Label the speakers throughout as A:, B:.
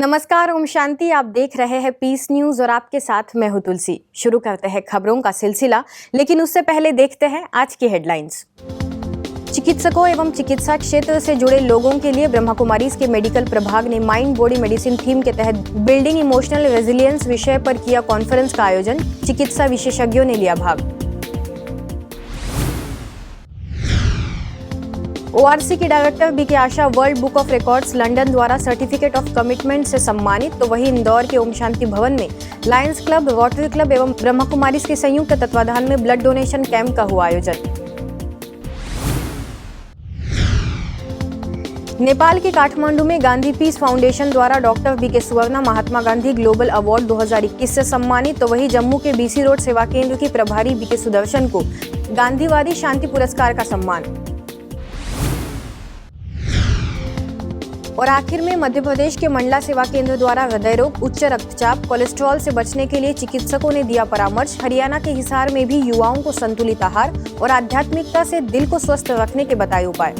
A: नमस्कार, ओम शांति। आप देख रहे हैं पीस न्यूज और आपके साथ मैं हूं तुलसी। शुरू करते हैं खबरों का सिलसिला, लेकिन उससे पहले देखते हैं आज की हेडलाइंस। चिकित्सकों एवं चिकित्सा क्षेत्र से जुड़े लोगों के लिए ब्रह्मा कुमारीज के मेडिकल प्रभाग ने माइंड बॉडी मेडिसिन थीम के तहत बिल्डिंग इमोशनल रेजिलियंस विषय पर किया कॉन्फ्रेंस का आयोजन। चिकित्सा विशेषज्ञों ने लिया भाग। ओआरसी की director BK Asha world book of records London द्वारा सर्टिफिकेट ऑफ कमिटमेंट से सम्मानित। तो वहीं इंदौर के ओम शांति भवन में लायंस क्लब, रोटरी क्लब एवं ब्रह्मा कुमारीज के संयुक्त तत्वाधान में ब्लड डोनेशन कैंप का हुआ आयोजन। नेपाल के काठमांडू में गांधी पीस फाउंडेशन द्वारा डॉक्टर बीके सुवर्णा महात्मा गांधी ग्लोबल अवार्ड 2021 से सम्मानित। तो वहीं जम्मू के बीसी रोड सेवा केंद्र की प्रभारी बीके सुदर्शन को गांधीवादी शांति पुरस्कार का सम्मान। और आखिर में मध्य प्रदेश के मंडला सेवा केंद्र द्वारा हृदय रोग, उच्च रक्तचाप, कोलेस्ट्रॉल से बचने के लिए चिकित्सकों ने दिया परामर्श। हरियाणा के हिसार में भी युवाओं को संतुलित आहार और आध्यात्मिकता से दिल को स्वस्थ रखने के बताए उपाय।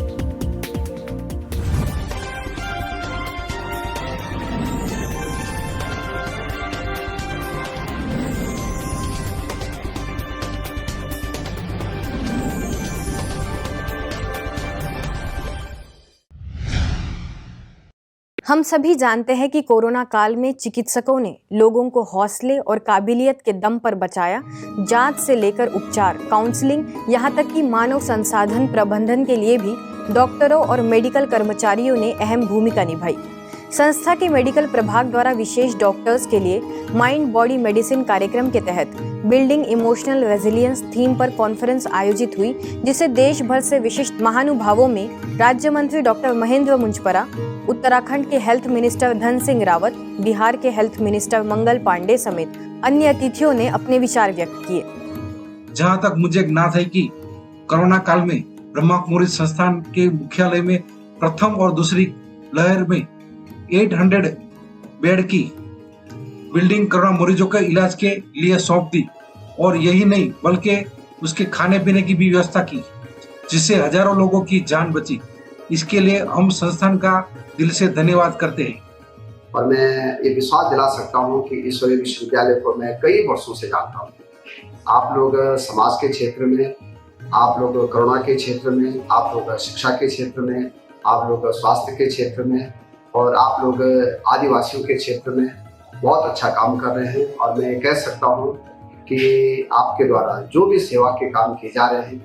A: हम सभी जानते हैं कि कोरोना काल में चिकित्सकों ने लोगों को हौसले और काबिलियत के दम पर बचाया। जांच से लेकर उपचार, काउंसलिंग, यहाँ तक कि मानव संसाधन प्रबंधन के लिए भी डॉक्टरों और मेडिकल कर्मचारियों ने अहम भूमिका निभाई। संस्था के मेडिकल प्रभाग द्वारा विशेष डॉक्टर्स के लिए माइंड बॉडी मेडिसिन कार्यक्रम के तहत बिल्डिंग इमोशनल रेजिलियंस थीम पर कॉन्फ्रेंस आयोजित हुई, जिसे देश भर से विशिष्ट महानुभावों में राज्य मंत्री डॉक्टर महेंद्र मुंजपरा, उत्तराखंड के हेल्थ मिनिस्टर धन सिंह रावत, बिहार के हेल्थ मिनिस्टर मंगल पांडे समेत अन्य अतिथियों ने अपने विचार व्यक्त किए।
B: जहां तक मुझे ज्ञात है कि कोरोना काल में ब्रह्मा कुमारी संस्थान के मुख्यालय में प्रथम और दूसरी लहर में 800 बेड की बिल्डिंग कोरोना मरीजों के इलाज के लिए सौंप दी, और यही नहीं बल्कि उसके खाने पीने की भी व्यवस्था की, जिससे हजारों लोगों की जान बची। इसके लिए हम संस्थान का दिल से धन्यवाद करते हैं।
C: और मैं ये विश्वास दिला सकता हूँ कि ईश्वरीय विश्वविद्यालय को मैं कई वर्षों से जानता हूँ। आप लोग समाज के क्षेत्र में, आप लोग कोरोना के क्षेत्र में, आप लोग शिक्षा के क्षेत्र में, आप लोग स्वास्थ्य के क्षेत्र में, और आप लोग आदिवासियों के क्षेत्र में बहुत अच्छा काम कर रहे हैं। और मैं कह सकता हूँ कि आपके द्वारा जो भी सेवा के काम किए जा रहे हैं,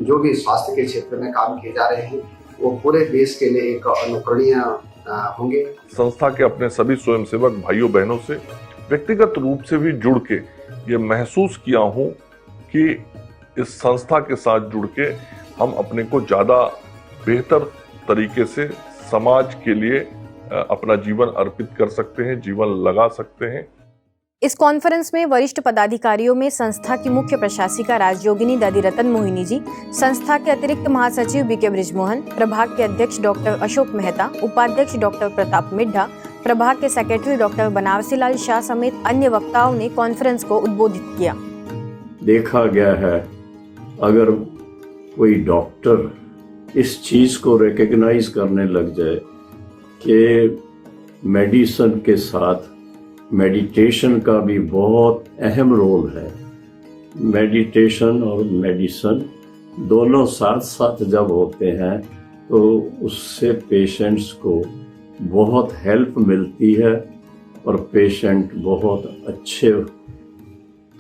C: जो भी स्वास्थ्य के क्षेत्र में काम किए जा रहे हैं, वो पूरे देश के लिए एक अनुकरणीय होंगे।
D: संस्था के अपने सभी स्वयंसेवक भाइयों बहनों से व्यक्तिगत रूप से भी जुड़ के ये महसूस किया हूँ कि इस संस्था के साथ जुड़ के हम अपने को ज्यादा बेहतर तरीके से समाज के लिए अपना जीवन अर्पित कर सकते हैं, जीवन लगा सकते हैं।
A: इस कॉन्फ्रेंस में वरिष्ठ पदाधिकारियों में संस्था की मुख्य प्रशासिका राजयोगिनी दादी रतन मोहिनी जी, संस्था के अतिरिक्त महासचिव बीके बृजमोहन, प्रभाग के अध्यक्ष डॉक्टर अशोक मेहता, उपाध्यक्ष डॉक्टर प्रताप मिड्ढा, प्रभाग के सेक्रेटरी डॉक्टर बनारसी लाल शाह समेत अन्य वक्ताओं ने कॉन्फ्रेंस को उद्बोधित किया।
E: देखा गया है, अगर कोई डॉक्टर इस चीज को रिकॉग्नाइज करने लग जाए कि मेडिसिन के साथ मेडिटेशन का भी बहुत अहम रोल है। मेडिटेशन और मेडिसिन दोनों साथ साथ जब होते हैं तो उससे पेशेंट्स को बहुत हेल्प मिलती है और पेशेंट बहुत अच्छे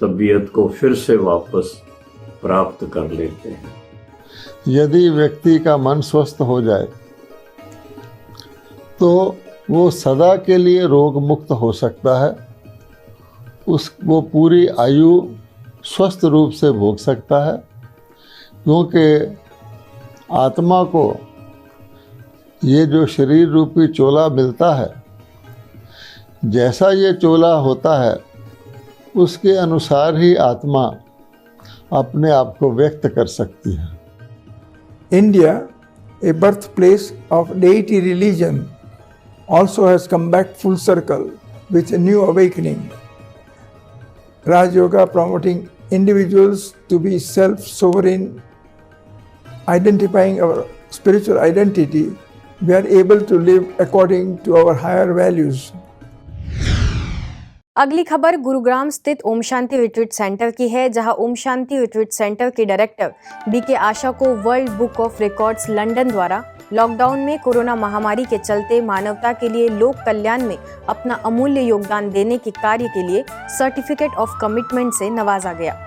E: तबीयत को फिर से वापस प्राप्त कर लेते हैं।
F: यदि व्यक्ति का मन स्वस्थ हो जाए तो वो सदा के लिए रोग मुक्त हो सकता है। वो पूरी आयु स्वस्थ रूप से भोग सकता है, क्योंकि आत्मा को ये जो शरीर रूपी चोला मिलता है, जैसा ये चोला होता है उसके अनुसार ही आत्मा अपने आप को व्यक्त कर सकती है।
G: India, a birthplace of deity religion, also has come back full circle with a new awakening. Raj Yoga promoting individuals to be self-sovereign, identifying our spiritual identity, we are able to live according to our higher values.
A: अगली खबर गुरुग्राम स्थित Om Shanti retreat centre की है, जहां Om Shanti retreat centre के director BK आशा को world book of records London द्वारा lockdown में कोरोना महामारी के चलते मानवता के लिए लोक कल्याण में अपना अमूल्य योगदान देने के कार्य के लिए सर्टिफिकेट ऑफ कमिटमेंट से नवाजा गया।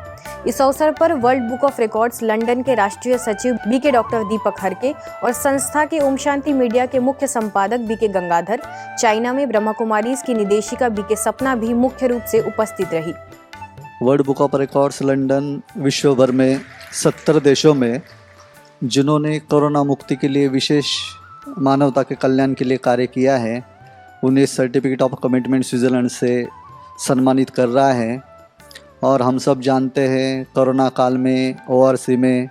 A: इस अवसर पर world book of records London के राष्ट्रीय सचिव बीके डॉक्टर दीपक हरके और संस्था के ओम शांति मीडिया के मुख्य संपादक बीके गंगाधर, चाइना में ब्रह्मा कुमारीज की निदेशिका बीके सपना भी मुख्य रूप से उपस्थित रही।
H: World book of records London विश्व भर में 70 देशों में जिन्होंने कोरोना मुक्ति के लिए विशेष मानवता के कल्याण के लिए कार्य किया है, उन्हें सर्टिफिकेट ऑफ कमिटमेंट स्विट्जरलैंड से सम्मानित कर रहा है। और हम सब जानते हैं कोरोना काल में ओआरसी में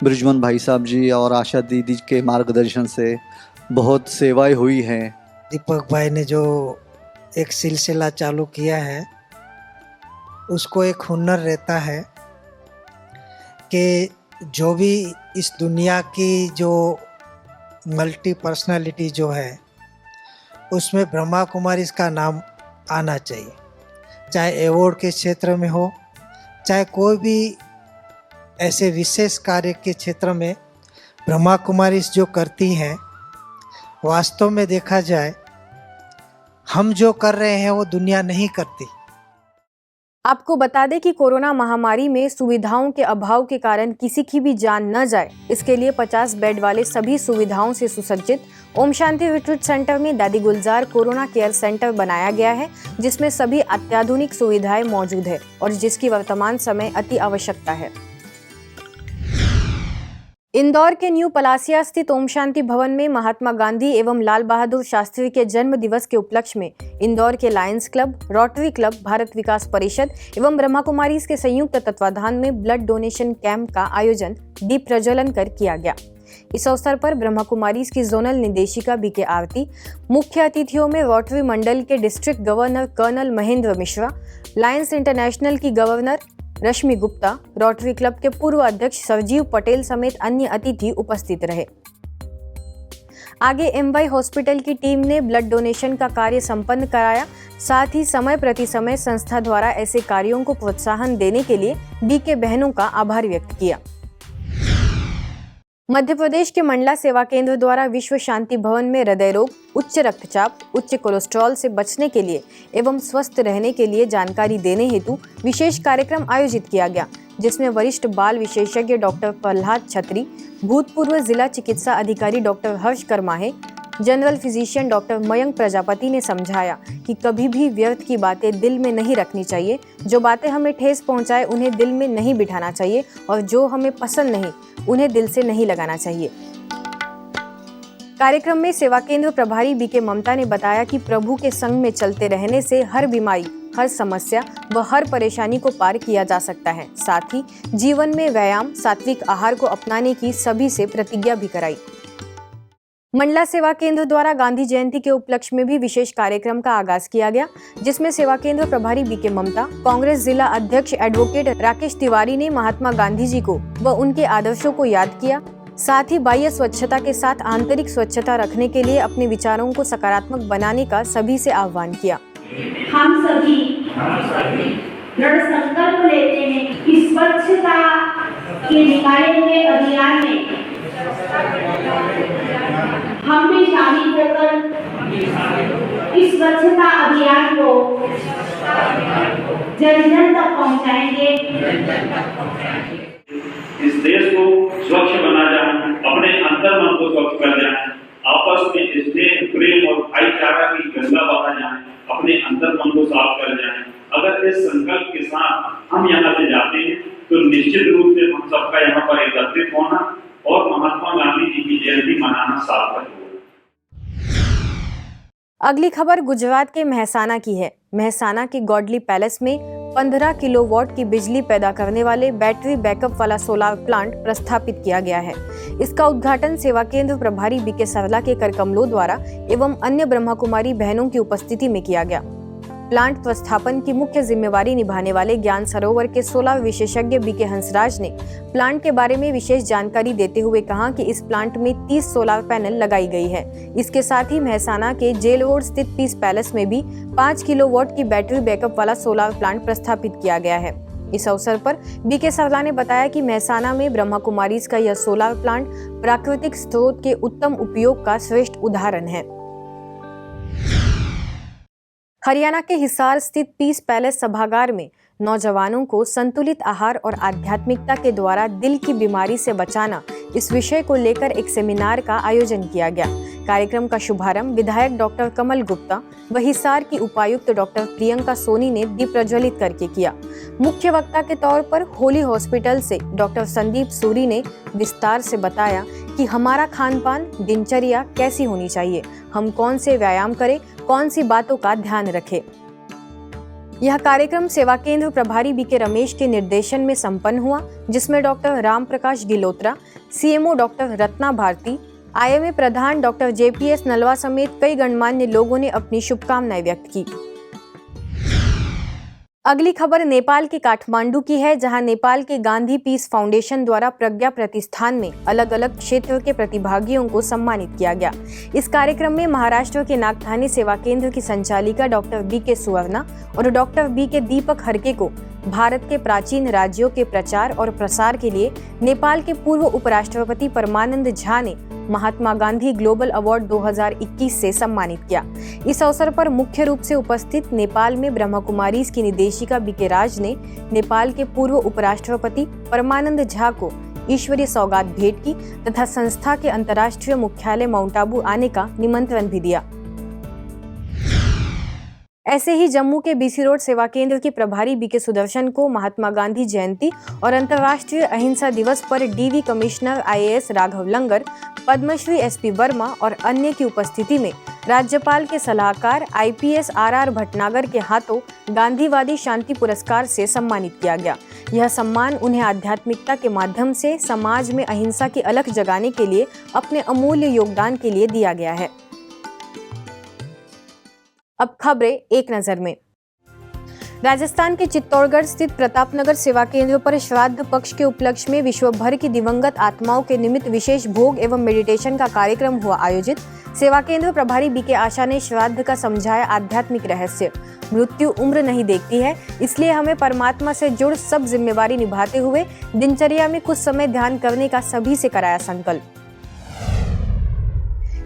H: ब्रिजमन भाई साहब जी और आशा दीदी के मार्गदर्शन से बहुत सेवाएं हुई हैं।
I: दीपक भाई ने जो एक सिलसिला चालू किया है, उसको एक हुनर रहता है कि जो भी इस दुनिया की जो मल्टी पर्सनालिटी जो है, उसमें ब्रह्मा कुमारीज का नाम आना चाहिए, चाहे अवार्ड के क्षेत्र में हो, चाहे कोई भी ऐसे विशेष कार्य के क्षेत्र में ब्रह्मा कुमारीज जो करती हैं, वास्तव में देखा जाए हम जो कर रहे हैं वो दुनिया नहीं करती।
A: आपको बता दें कि कोरोना महामारी में सुविधाओं के अभाव के कारण किसी की भी जान न जाए, इसके लिए 50 बेड वाले सभी सुविधाओं से सुसज्जित ओम शांति रिट्रीट सेंटर में दादी गुलजार कोरोना केयर सेंटर बनाया गया है, जिसमें सभी अत्याधुनिक सुविधाएं मौजूद है और जिसकी वर्तमान समय अति आवश्यकता है। इंदौर के न्यू पलासिया स्थित ओम शांति भवन में महात्मा गांधी एवं लाल बहादुर शास्त्री के जन्म दिवस के उपलक्ष्य में इंदौर के lions club, rotary club, Bharat Vikas Parishad एवं ब्रह्मा कुमारीज के संयुक्त तत्वाधान में ब्लड डोनेशन कैंप का आयोजन दीप प्रज्वलन कर किया गया। इस अवसर पर ब्रह्मा कुमारीज की जोनल निदेशिका बीके आरती, मुख्य अतिथियों में रोटरी मंडल के district governor colonel Mahendra Mishra, lions international की governor Rashmi Gupta, rotary club के पूर्व अध्यक्ष सरजीव पटेल समेत अन्य अतिथि उपस्थित रहे। आगे एमवाई हॉस्पिटल की टीम ने ब्लड डोनेशन का कार्य संपन्न कराया। साथ ही समय प्रति समय संस्था द्वारा ऐसे कार्यों को प्रोत्साहन देने के लिए बीके बहनों का आभार व्यक्त किया। मध्य प्रदेश के मंडला सेवा केंद्र द्वारा विश्व शांति भवन में हृदय रोग, उच्च रक्तचाप, उच्च कोलेस्ट्रॉल से बचने के लिए एवं स्वस्थ रहने के लिए जानकारी देने हेतु विशेष कार्यक्रम आयोजित किया गया, जिसमें वरिष्ठ बाल विशेषज्ञ डॉक्टर प्रहलाद छत्री, भूतपूर्व जिला चिकित्सा अधिकारी doctor Harsh Karmahe, general physician doctor Mayank Prajapati ने समझाया कि कभी भी व्यर्थ की बातें दिल में नहीं रखनी चाहिए। जो बातें हमें ठेस पहुंचाए उन्हें दिल में नहीं बिठाना चाहिए और जो हमें पसंद नहीं उन्हें दिल से नहीं लगाना चाहिए। कार्यक्रम में सेवा केंद्र प्रभारी बीके ममता ने बताया कि प्रभु के संग में चलते रहने से हर बीमारी, हर समस्या व हर परेशानी को पार किया जा सकता है। साथ ही जीवन में व्यायाम, सात्विक आहार को अपनाने की सभी से प्रतिज्ञा भी कराई। मंडला सेवा केंद्र द्वारा गांधी जयंती के उपलक्ष्य में भी विशेष कार्यक्रम का आगाज किया गया, जिसमें सेवा केंद्र प्रभारी बीके ममता, कांग्रेस जिला अध्यक्ष एडवोकेट राकेश तिवारी ने महात्मा गांधी जी को व उनके आदर्शों को याद किया। साथ ही बाह्य स्वच्छता के साथ आंतरिक स्वच्छता रखने के लिए अपने विचारों को सकारात्मक बनाने का सभी से आह्वान किया।
J: हम सभी दृढ़ संकल्प लेते हैं कि स्वच्छता के निकाले हुए अभियान में हम भी शामिल होकर इस स्वच्छता अभियान को जन जन तक पहुंचाएंगे।
K: इस देश को स्वच्छ बना जाए, अपने अंतर मन को स्वच्छ कर जाए, आपस में स्नेह, प्रेम और भाईचारा की गंगा बहा जाए, अपने अंतर मन को साफ कर जाए। अगर इस संकल्प के साथ हम यहाँ से जाते हैं तो निश्चित रूप से हम सबका यहाँ पर एकत्रित होना और महात्मा गांधी जी की जयंती मनाना सार्थक होगा।
A: अगली खबर गुजरात के मेहसाना की है। मेहसाना के गॉडली पैलेस में 15 किलोवाट की बिजली पैदा करने वाले बैटरी बैकअप वाला सोलर प्लांट प्रस्थापित किया गया है। इसका उद्घाटन सेवा केंद्र प्रभारी बीके सरला के करकमलों द्वारा एवं अन्य ब्रह्मा कुमारी बहनों की उपस्थिति में किया गया। प्लांट प्रतिस्थापन की मुख्य जिम्मेवारी निभाने वाले ज्ञान सरोवर के 16 विशेषज्ञ बीके हंसराज ने प्लांट के बारे में विशेष जानकारी देते हुए कहा कि इस प्लांट में 30 सोलर पैनल लगाई गई है। इसके साथ ही मेहसाना के जेल रोड स्थित पीस पैलेस में भी 5 किलोवाट की बैटरी बैकअप वाला सोलर प्लांट प्रस्थापित किया गया है। इस अवसर पर बीके सरला ने बताया कि मेहसाना में ब्रह्मा कुमारीज का यह सोलर प्लांट प्राकृतिक स्रोत के उत्तम उपयोग का श्रेष्ठ उदाहरण है। हरियाणा के हिसार स्थित पीस पैलेस सभागार में नौजवानों को संतुलित आहार और आध्यात्मिकता के द्वारा दिल की बीमारी से बचाना इस विषय को लेकर एक सेमिनार का आयोजन किया गया। कार्यक्रम का शुभारंभ विधायक डॉक्टर कमल गुप्ता व हिसार की उपायुक्त डॉक्टर प्रियंका सोनी ने दीप प्रज्वलित करके किया। मुख्य वक्ता के तौर पर होली हॉस्पिटल से डॉक्टर संदीप सूरी ने विस्तार से बताया कि हमारा खान पान दिनचर्या कैसी होनी चाहिए, हम कौन से व्यायाम करें, कौन सी बातों का ध्यान रखें। यह कार्यक्रम सेवा केंद्र प्रभारी बीके रमेश के निर्देशन में संपन्न हुआ, जिसमें doctor Ram Prakash Gilotra, CMO doctor Ratna Bharati, IMA प्रधान डॉक्टर जेपीएस नलवा समेत कई गणमान्य लोगों ने अपनी शुभकामनाएं व्यक्त की। अगली खबर नेपाल के काठमांडू की है, जहां नेपाल के गांधी पीस फाउंडेशन द्वारा प्रज्ञा प्रतिष्ठान में अलग अलग क्षेत्र के प्रतिभागियों को सम्मानित किया गया। इस कार्यक्रम में महाराष्ट्र के नागठानी सेवा केंद्र की संचालिका डॉक्टर बीके सुवर्णा और डॉक्टर बीके दीपक हरके को भारत के प्राचीन राज्यों के प्रचार और प्रसार के लिए नेपाल के पूर्व उपराष्ट्रपति परमानंद झा ने महात्मा गांधी ग्लोबल अवार्ड 2021 से सम्मानित किया। इस अवसर पर मुख्य रूप से उपस्थित नेपाल में ब्रह्मा कुमारीज की निदेशिका बीके राज ने नेपाल के पूर्व उपराष्ट्रपति परमानंद झा को ईश्वरीय सौगात भेंट की तथा संस्था के अंतर्राष्ट्रीय मुख्यालय माउंट आबू आने का निमंत्रण भी दिया। ऐसे ही जम्मू के बीसी रोड सेवा केंद्र के प्रभारी बीके सुदर्शन को महात्मा गांधी जयंती और अंतर्राष्ट्रीय अहिंसा दिवस पर डीवी कमिश्नर आईएएस राघव लंगर, पद्मश्री एसपी वर्मा और अन्य की उपस्थिति में राज्यपाल के सलाहकार आईपीएस आरआर भटनागर के हाथों गांधीवादी शांति पुरस्कार से सम्मानित किया गया। यह सम्मान उन्हें आध्यात्मिकता के माध्यम से समाज में अहिंसा की अलख जगाने के लिए अपने अमूल्य योगदान के लिए दिया गया है। अब खबरें एक नजर में। राजस्थान के चित्तौड़गढ़ स्थित प्रतापनगर सेवा केंद्र पर श्राद्ध पक्ष के उपलक्ष्य में विश्व भर की दिवंगत आत्माओं के निमित्त विशेष भोग एवं मेडिटेशन का कार्यक्रम हुआ आयोजित। सेवा केंद्र प्रभारी बीके आशा ने श्राद्ध का समझाया आध्यात्मिक रहस्य। मृत्यु उम्र नहीं देखती है, इसलिए हमें परमात्मा से जुड़ सब जिम्मेवारी निभाते हुए दिनचर्या में कुछ समय ध्यान करने का सभी से कराया संकल्प।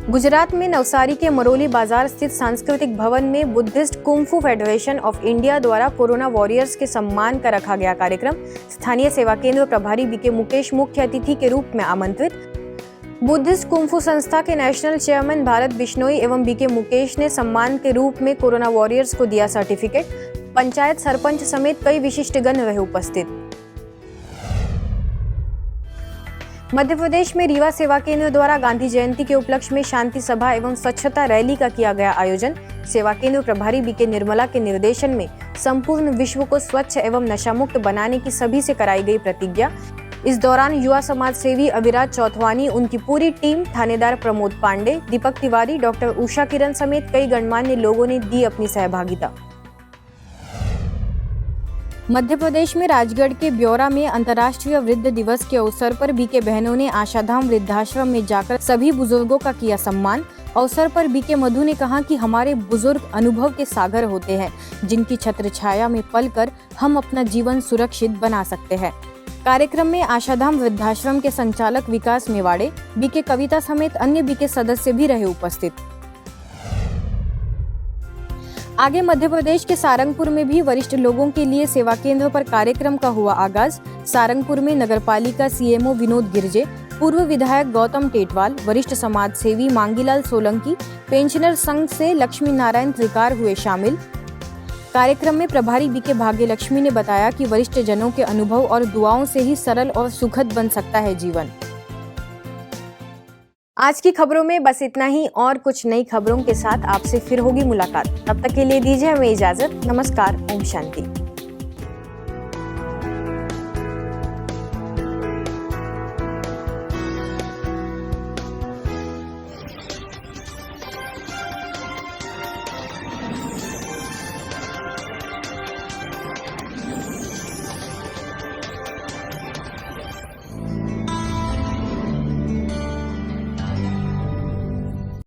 A: गुजरात में नवसारी के मरोली बाजार स्थित सांस्कृतिक भवन में Buddhist kung fu federation of India द्वारा कोरोना वॉरियर्स के सम्मान का रखा गया कार्यक्रम। स्थानीय सेवा केंद्र प्रभारी बीके मुकेश मुख्य अतिथि के रूप में आमंत्रित। बुद्धिस्ट कुंफू संस्था के नेशनल चेयरमैन भारत बिश्नोई एवं बीके मुकेश ने सम्मान के रूप में कोरोना वॉरियर्स को दिया सर्टिफिकेट। पंचायत सरपंच समेत कई विशिष्टगण रहे उपस्थित। मध्य प्रदेश में रीवा सेवा केंद्र द्वारा गांधी जयंती के उपलक्ष्य में शांति सभा एवं स्वच्छता रैली का किया गया आयोजन। सेवा केंद्र प्रभारी बीके निर्मला के निर्देशन में संपूर्ण विश्व को स्वच्छ एवं नशा मुक्त बनाने की सभी से कराई गई प्रतिज्ञा। इस दौरान युवा समाज सेवी अविराज चौथवानी, उनकी पूरी टीम, थानेदार प्रमोद पांडे, दीपक तिवारी, डॉक्टर उषा किरण समेत कई गणमान्य लोगों ने दी अपनी सहभागिता। मध्य प्रदेश में राजगढ़ के ब्यौरा में अंतर्राष्ट्रीय वृद्ध दिवस के अवसर पर बीके बहनों ने आशाधाम वृद्धाश्रम में जाकर सभी बुजुर्गों का किया सम्मान। अवसर पर बीके मधु ने कहा कि हमारे बुजुर्ग अनुभव के सागर होते हैं, जिनकी छत्र छाया में पलकर हम अपना जीवन सुरक्षित बना सकते हैं। कार्यक्रम में आशाधाम वृद्धाश्रम के संचालक विकास मेवाड़े, बीके कविता समेत अन्य बीके सदस्य भी रहे उपस्थित। आगे मध्य प्रदेश के सारंगपुर में भी वरिष्ठ लोगों के लिए सेवा केंद्र पर कार्यक्रम का हुआ आगाज। सारंगपुर में नगरपालिका सीएमओ विनोद गिरजे, पूर्व विधायक गौतम टेटवाल, वरिष्ठ समाज सेवी मांगीलाल सोलंकी, पेंशनर संघ से लक्ष्मी नारायण त्रिकार हुए शामिल। कार्यक्रम में प्रभारी बीके भाग्य लक्ष्मी ने बताया कि वरिष्ठ जनों के अनुभव और दुआओं से ही सरल और सुखद बन सकता है जीवन। आज की खबरों में बस इतना ही, और कुछ नई खबरों के साथ आपसे फिर होगी मुलाकात। तब तक के लिए दीजिए हमें इजाजत। नमस्कार, ओम शांति।